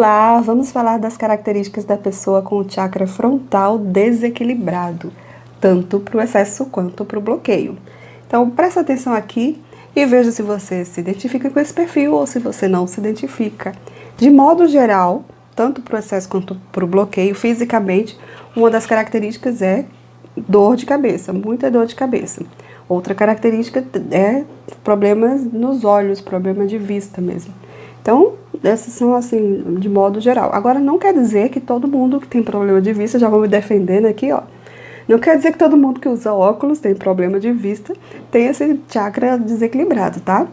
Olá, vamos falar das características da pessoa com o chakra frontal desequilibrado, tanto para o excesso quanto para o bloqueio. Então, presta atenção aqui e veja se você se identifica com esse perfil ou se você não se identifica. De modo geral, tanto para o excesso quanto para o bloqueio, fisicamente, uma das características é dor de cabeça, muita dor de cabeça. Outra característica é problemas nos olhos, problema de vista mesmo. Então, essas são assim, de modo geral. Agora, não quer dizer que todo mundo que tem problema de vista, já vou me defendendo aqui, ó. Não quer dizer que todo mundo que usa óculos tem problema de vista, tem esse chakra desequilibrado, tá?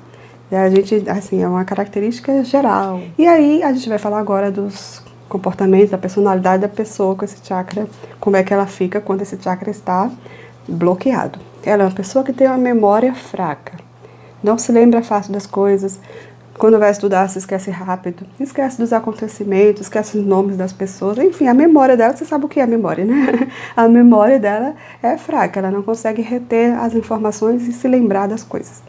A gente, assim, é uma característica geral. E aí, a gente vai falar agora dos comportamentos, da personalidade da pessoa com esse chakra, como é que ela fica quando esse chakra está bloqueado. Ela é uma pessoa que tem uma memória fraca, não se lembra fácil das coisas. Quando vai estudar, se esquece rápido, esquece dos acontecimentos, esquece os nomes das pessoas, enfim, a memória dela, você sabe o que é a memória, né? A memória dela é fraca, ela não consegue reter as informações e se lembrar das coisas.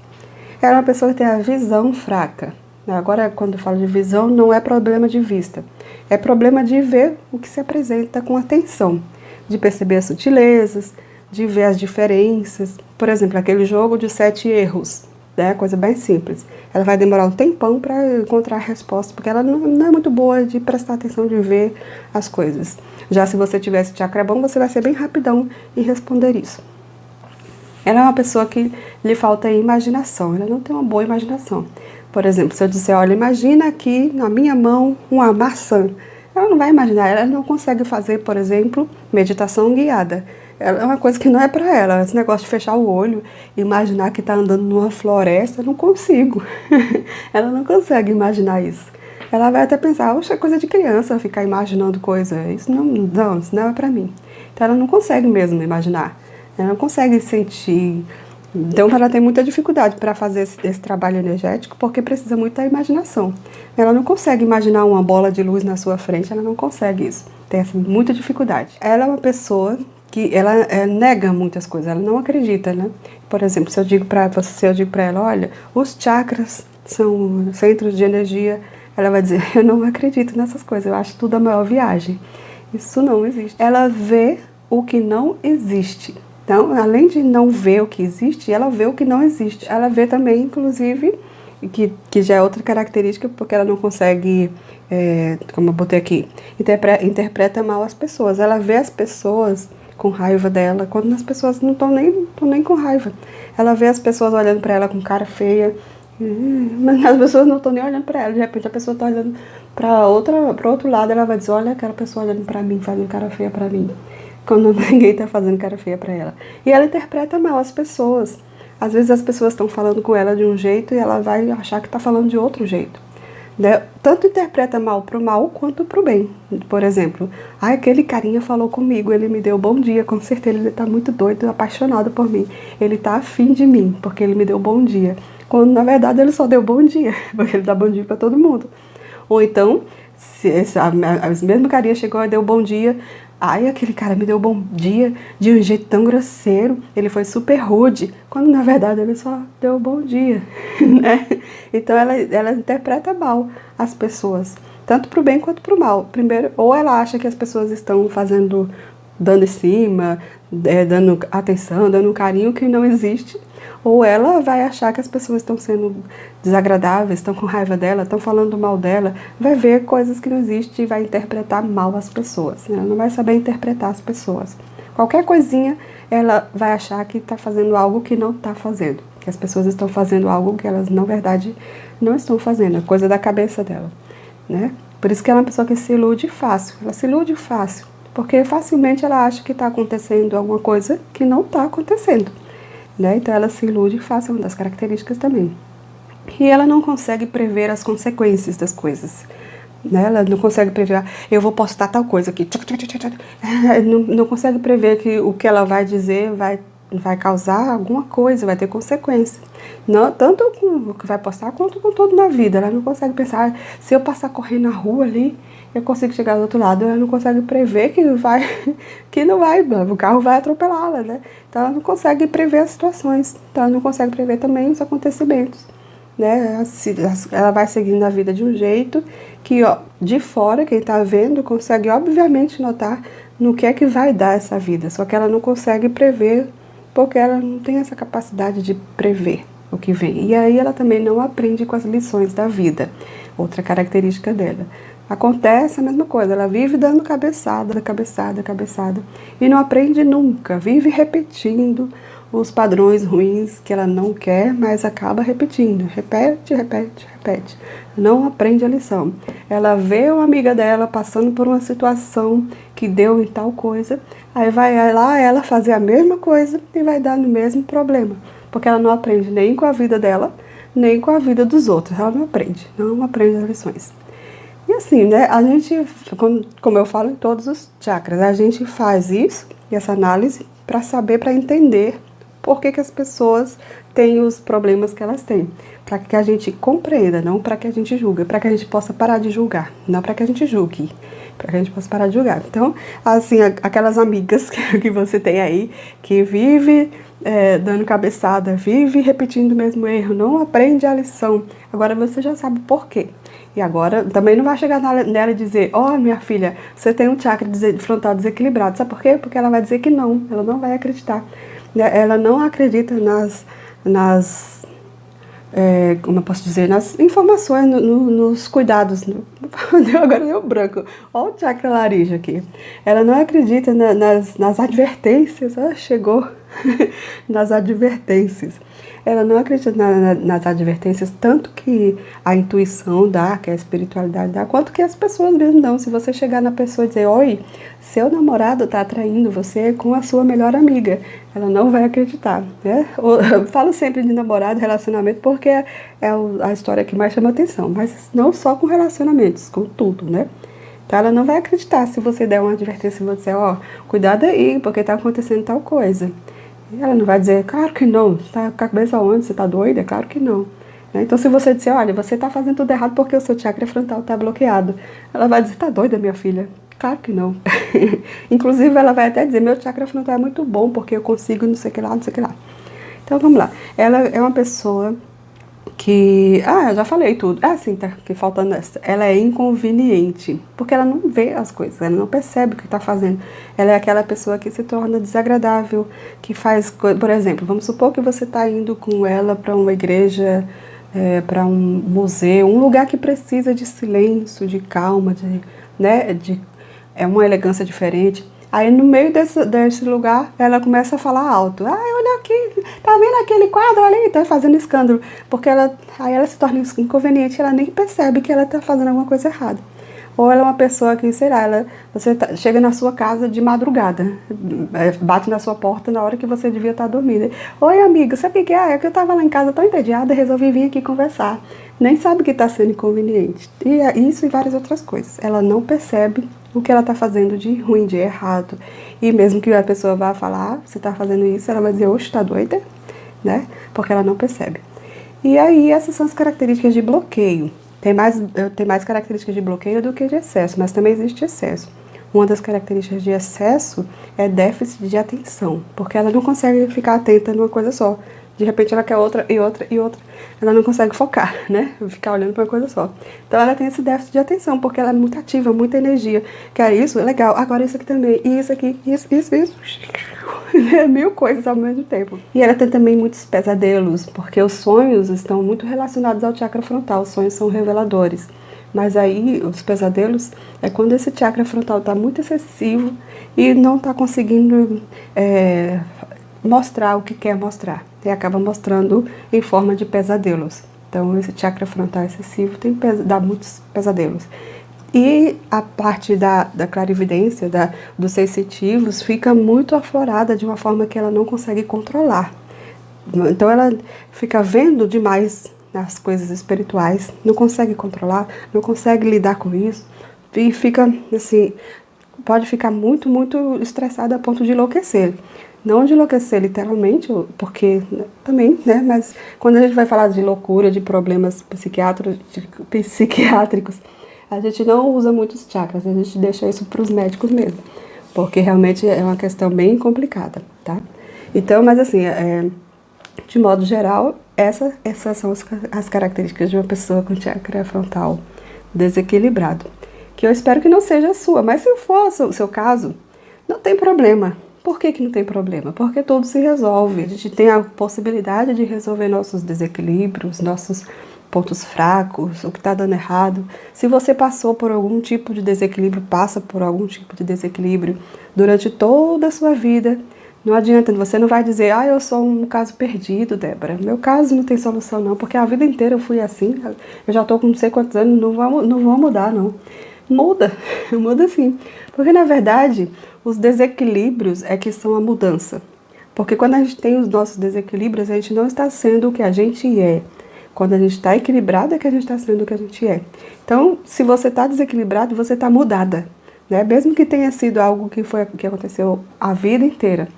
Ela é uma pessoa que tem a visão fraca. Agora, quando eu falo de visão, não é problema de vista, é problema de ver o que se apresenta com atenção, de perceber as sutilezas, de ver as diferenças. Por exemplo, aquele jogo de 7 erros. É coisa bem simples. Ela vai demorar um tempão para encontrar a resposta, porque ela não é muito boa de prestar atenção, de ver as coisas. Já se você tivesse chakra bom, você vai ser bem rapidão em responder isso. Ela é uma pessoa que lhe falta imaginação, ela não tem uma boa imaginação. Por exemplo, se eu disser, olha, imagina aqui na minha mão uma maçã. Ela não vai imaginar, ela não consegue fazer, por exemplo, meditação guiada. É uma coisa que não é pra ela. Esse negócio de fechar o olho, imaginar que tá andando numa floresta, eu não consigo. Ela não consegue imaginar isso. Ela vai até pensar, oxe, é coisa de criança ficar imaginando coisa. Isso não é pra mim. Então ela não consegue mesmo imaginar. Ela não consegue sentir. Então ela tem muita dificuldade para fazer esse trabalho energético, porque precisa muito da imaginação. Ela não consegue imaginar uma bola de luz na sua frente, ela não consegue isso. Tem assim, muita dificuldade. Ela é uma pessoa que ela nega muitas coisas, ela não acredita, né? Por exemplo, se eu digo para ela, olha, os chakras são centros de energia, ela vai dizer, eu não acredito nessas coisas, eu acho tudo a maior viagem. Isso não existe. Ela vê o que não existe. Então, além de não ver o que existe, ela vê o que não existe. Ela vê também, inclusive, que já é outra característica, porque ela não consegue, como eu botei aqui, interpreta mal as pessoas. Ela vê as pessoas com raiva dela, quando as pessoas não estão nem com raiva. Ela vê as pessoas olhando para ela com cara feia, mas as pessoas não estão nem olhando para ela. De repente a pessoa está olhando para outro lado, ela vai dizer, olha aquela pessoa olhando para mim, fazendo cara feia para mim, quando ninguém está fazendo cara feia para ela. E ela interpreta mal as pessoas. Às vezes as pessoas estão falando com ela de um jeito e ela vai achar que está falando de outro jeito. Né? Tanto interpreta mal pro mal quanto pro bem. Por exemplo, aquele carinha falou comigo, ele me deu bom dia, com certeza ele tá muito doido, apaixonado por mim. Ele tá afim de mim, porque ele me deu bom dia. Quando na verdade ele só deu bom dia, porque ele dá bom dia para todo mundo. Ou então, se esse mesmo carinha chegou e deu bom dia, aquele cara me deu bom dia de um jeito tão grosseiro, ele foi super rude, quando na verdade ele só deu bom dia, né? Então ela interpreta mal as pessoas, tanto pro bem quanto pro mal. Primeiro, ou ela acha que as pessoas estão dando em cima, dando atenção, dando um carinho que não existe, ou ela vai achar que as pessoas estão sendo desagradáveis, estão com raiva dela, estão falando mal dela, vai ver coisas que não existem e vai interpretar mal as pessoas. Né? Ela não vai saber interpretar as pessoas. Qualquer coisinha, ela vai achar que está fazendo algo que não está fazendo, que as pessoas estão fazendo algo que elas, na verdade, não estão fazendo, é coisa da cabeça dela. Né? Por isso que ela é uma pessoa que se ilude fácil, ela se ilude fácil, porque facilmente ela acha que está acontecendo alguma coisa que não está acontecendo. Né? Então ela se ilude fácil, é uma das características também. E ela não consegue prever as consequências das coisas. Né? Ela não consegue prever, eu vou postar tal coisa aqui. Não consegue prever que o que ela vai dizer vai causar alguma coisa, vai ter consequência. Não, tanto com o que vai postar, quanto com tudo na vida. Ela não consegue pensar, se eu passar correndo na rua ali, eu consigo chegar do outro lado. Ela não consegue prever que não vai, o carro vai atropelá-la, né? Então ela não consegue prever as situações. Então ela não consegue prever também os acontecimentos. né? Ela vai seguindo a vida de um jeito que, ó, de fora, quem está vendo, consegue obviamente notar no que é que vai dar essa vida, só que ela não consegue prever, porque ela não tem essa capacidade de prever o que vem. E aí ela também não aprende com as lições da vida, outra característica dela. Acontece a mesma coisa, ela vive dando cabeçada, cabeçada, cabeçada, e não aprende nunca, vive repetindo os padrões ruins que ela não quer, mas acaba repetindo, repete, repete, repete. Não aprende a lição. Ela vê uma amiga dela passando por uma situação que deu em tal coisa, aí vai lá ela fazer a mesma coisa e vai dar no mesmo problema, porque ela não aprende nem com a vida dela, nem com a vida dos outros. Ela não aprende as lições. E assim, né, a gente, como eu falo em todos os chakras, a gente faz isso, essa análise, para saber, para entender por que as pessoas têm os problemas que elas têm. Para que a gente compreenda, não para que a gente julgue, para que a gente possa parar de julgar, não para que a gente julgue, para que a gente possa parar de julgar. Então, assim, aquelas amigas que você tem aí, que vive dando cabeçada, vive repetindo o mesmo erro, não aprende a lição. Agora você já sabe por quê. E agora, também não vai chegar nela e dizer, ó, minha filha, você tem um chakra frontal desequilibrado. Sabe por quê? Porque ela vai dizer que não, ela não vai acreditar. Ela não acredita como eu posso dizer, nas informações, nos cuidados. Agora deu branco. Olha o chakra laríngeo aqui. Ela não acredita nas advertências. Chegou nas advertências. Ela não acredita nas advertências, tanto que a intuição dá, que a espiritualidade dá, quanto que as pessoas mesmo dão. Se você chegar na pessoa e dizer, oi, seu namorado está atraindo você com a sua melhor amiga, ela não vai acreditar, né? Eu falo sempre de namorado, relacionamento, porque é a história que mais chama atenção, mas não só com relacionamentos, com tudo, né? Então ela não vai acreditar se você der uma advertência e você dizer, ó, cuidado aí, porque está acontecendo tal coisa. Ela não vai dizer, claro que não, você está com a cabeça onde? Você está doida? Claro que não. Então, se você disser, olha, você está fazendo tudo errado porque o seu chakra frontal está bloqueado, ela vai dizer, tá doida, minha filha? Claro que não. Inclusive, ela vai até dizer, meu chakra frontal é muito bom porque eu consigo não sei o que lá, não sei o que lá. Então, vamos lá. Ela é uma pessoa que... eu já falei tudo. Sim, tá aqui faltando essa. Ela é inconveniente, porque ela não vê as coisas, ela não percebe o que está fazendo. Ela é aquela pessoa que se torna desagradável, que faz... Por exemplo, vamos supor que você está indo com ela para uma igreja, para um museu, um lugar que precisa de silêncio, de calma, é uma elegância diferente. Aí no meio desse lugar, ela começa a falar alto. Olha aqui, tá vendo aquele quadro ali? Tá fazendo escândalo. Porque aí ela se torna inconveniente, ela nem percebe que ela tá fazendo alguma coisa errada. Ou ela é uma pessoa que, sei lá, você chega na sua casa de madrugada, bate na sua porta na hora que você devia estar dormindo. Oi, amiga, sabe o que é? É que eu tava lá em casa tão entediada e resolvi vir aqui conversar. Nem sabe que está sendo inconveniente. E isso e várias outras coisas. Ela não percebe o que ela está fazendo de ruim, de errado. E mesmo que a pessoa vá falar, você está fazendo isso, ela vai dizer, oxe, tá doida? Né? Porque ela não percebe. E aí, essas são as características de bloqueio. Tem mais características de bloqueio do que de excesso, mas também existe excesso. Uma das características de excesso é déficit de atenção, porque ela não consegue ficar atenta numa coisa só. De repente ela quer outra e outra e outra. Ela não consegue focar, né? Ficar olhando para uma coisa só. Então ela tem esse déficit de atenção, porque ela é muito ativa, muita energia. Quer isso? Legal. Agora isso aqui também. E isso aqui. Isso. Mil coisas ao mesmo tempo. E ela tem também muitos pesadelos, porque os sonhos estão muito relacionados ao chakra frontal. Os sonhos são reveladores. Mas aí, os pesadelos, é quando esse chakra frontal está muito excessivo e não está conseguindo mostrar o que quer mostrar. E acaba mostrando em forma de pesadelos. Então, esse chakra frontal excessivo dá muitos pesadelos. E a parte da clarividência, dos sensitivos, fica muito aflorada de uma forma que ela não consegue controlar. Então, ela fica vendo demais as coisas espirituais, não consegue controlar, não consegue lidar com isso, e fica, assim, pode ficar muito, muito estressada a ponto de enlouquecer. Não de enlouquecer literalmente, porque também, né, mas quando a gente vai falar de loucura, de problemas psiquiátricos, a gente não usa muitos chakras, a gente deixa isso para os médicos mesmo, porque realmente é uma questão bem complicada, tá? Então, mas assim, De modo geral, essas são as características de uma pessoa com chakra frontal desequilibrado. Que eu espero que não seja a sua, mas se for o seu caso, não tem problema. Por que não tem problema? Porque tudo se resolve. A gente tem a possibilidade de resolver nossos desequilíbrios, nossos pontos fracos, o que está dando errado. Se você passou por algum tipo de desequilíbrio, passa por algum tipo de desequilíbrio durante toda a sua vida, não adianta, você não vai dizer, eu sou um caso perdido, Débora. Meu caso não tem solução não, porque a vida inteira eu fui assim, eu já estou com não sei quantos anos, não vou mudar não. Muda, muda sim. Porque na verdade, os desequilíbrios é que são a mudança. Porque quando a gente tem os nossos desequilíbrios, a gente não está sendo o que a gente é. Quando a gente está equilibrado é que a gente está sendo o que a gente é. Então, se você está desequilibrado, você está mudada, né? Mesmo que tenha sido algo que aconteceu a vida inteira.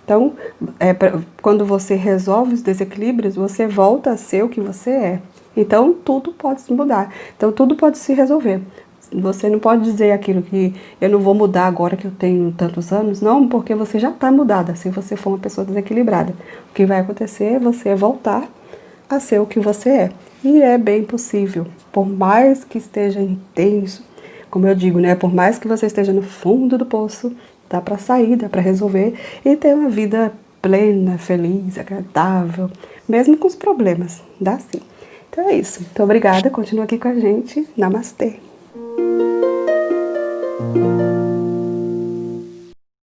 Então, quando você resolve os desequilíbrios, você volta a ser o que você é. Então, tudo pode se mudar. Então, tudo pode se resolver. Você não pode dizer aquilo que eu não vou mudar agora que eu tenho tantos anos. Não, porque você já está mudada, se você for uma pessoa desequilibrada. O que vai acontecer é você voltar a ser o que você é. E é bem possível. Por mais que esteja intenso, como eu digo, né? Por mais que você esteja no fundo do poço, dá para sair, dá para resolver e ter uma vida plena, feliz, agradável, mesmo com os problemas. Dá sim. Então é isso. Muito obrigada. Continua aqui com a gente. Namastê.